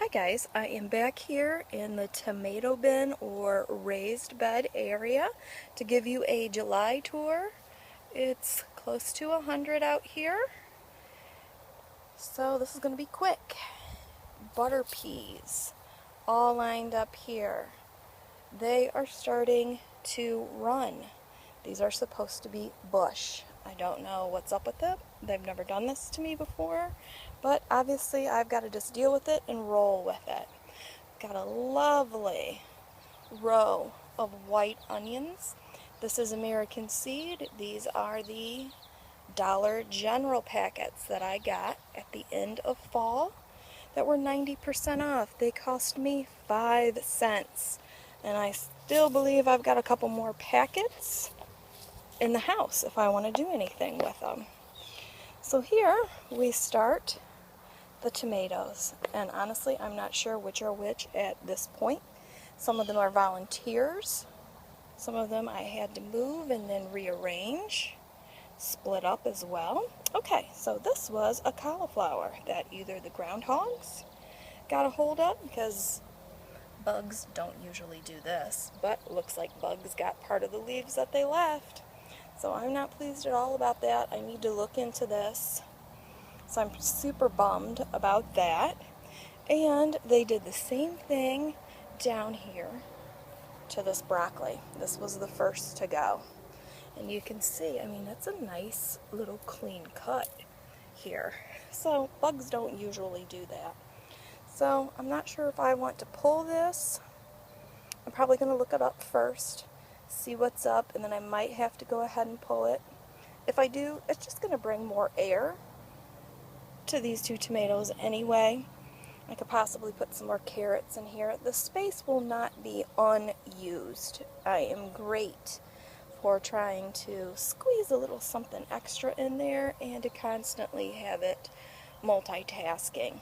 Hi guys, I am back here in the tomato bin or raised bed area to give you a July tour. It's close to 100 out here, so this is going to be quick. Butter peas all lined up here. They are starting to run. These are supposed to be bush. I don't know what's up with them. They've never done this to me before, but obviously I've got to just deal with it and roll with it. Got a lovely row of white onions. This is American Seed. These are the Dollar General packets that I got at the end of fall that were 90% off. They cost me 5 cents. And I still believe I've got a couple more packets in the house if I want to do anything with them. So here we start the tomatoes, and honestly I'm not sure which are which at this point. Some of them are volunteers, some of them I had to move and then rearrange, split up as well. Okay, so this was a cauliflower that either the groundhogs got a hold of, because bugs don't usually do this, but looks like bugs got part of the leaves that they left. So I'm not pleased at all about that. I need to look into this. So I'm super bummed about that. And they did the same thing down here to this broccoli. This was the first to go. And you can see, I mean, that's a nice little clean cut here. So bugs don't usually do that. So I'm not sure if I want to pull this. I'm probably going to look it up first, see what's up, and then I might have to go ahead and pull it. If I do, it's just going to bring more air to these two tomatoes anyway. I could possibly put some more carrots in here. The space will not be unused. I am great for trying to squeeze a little something extra in there and to constantly have it multitasking.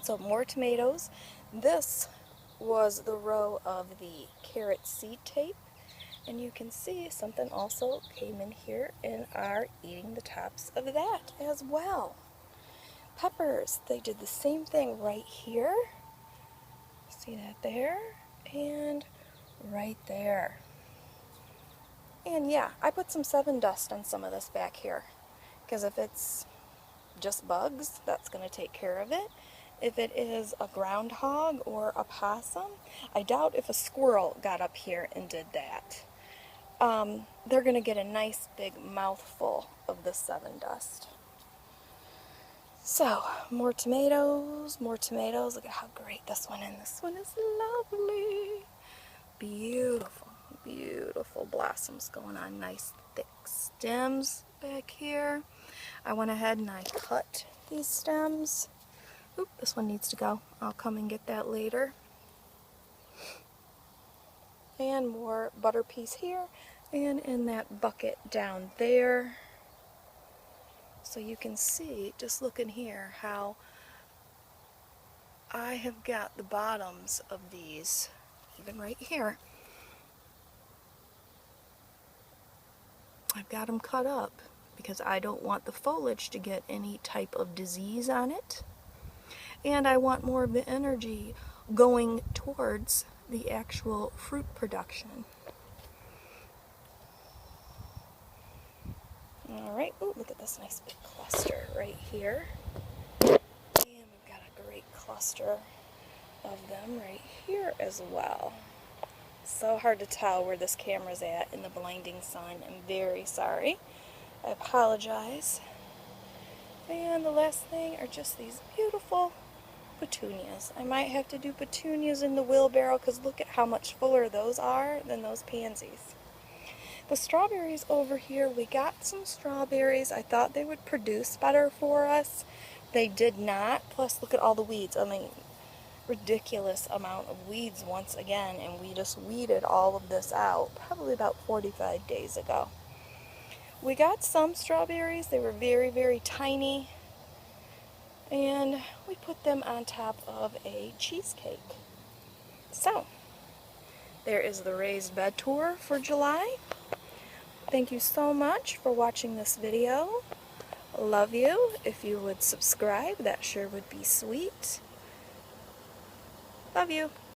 So more tomatoes. This was the row of the carrot seed tape, and you can see something also came in here and are eating the tops of that as well. Peppers, they did the same thing right here. See that there? And right there. And yeah, I put some 7 dust on some of this back here, because if it's just bugs, that's going to take care of it. If it is a groundhog or a possum, I doubt if a squirrel got up here and did that. They're going to get a nice big mouthful of the 7 dust. So, more tomatoes, more tomatoes. Look at how great this one is. This one is lovely. Beautiful, beautiful blossoms going on. Nice thick stems back here. I went ahead and I cut these stems. Oop, this one needs to go. I'll come and get that later. And more butter peas here and in that bucket down there. So you can see, just looking here, how I have got the bottoms of these, even right here. I've got them cut up because I don't want the foliage to get any type of disease on it. And I want more of the energy going towards the actual fruit production. Alright, ooh, look at this nice big cluster right here. And we've got a great cluster of them right here as well. So hard to tell where this camera's at in the blinding sun. I'm very sorry. I apologize. And the last thing are just these beautiful petunias. I might have to do petunias in the wheelbarrow because look at how much fuller those are than those pansies. The strawberries over here, we got some strawberries. I thought they would produce better for us. They did not. Plus, look at all the weeds. I mean, ridiculous amount of weeds once again, and we just weeded all of this out probably about 45 days ago. We got some strawberries. They were very, very tiny. And we put them on top of a cheesecake. So, there is the raised bed tour for July. Thank you so much for watching this video. Love you. If you would subscribe, that sure would be sweet. Love you.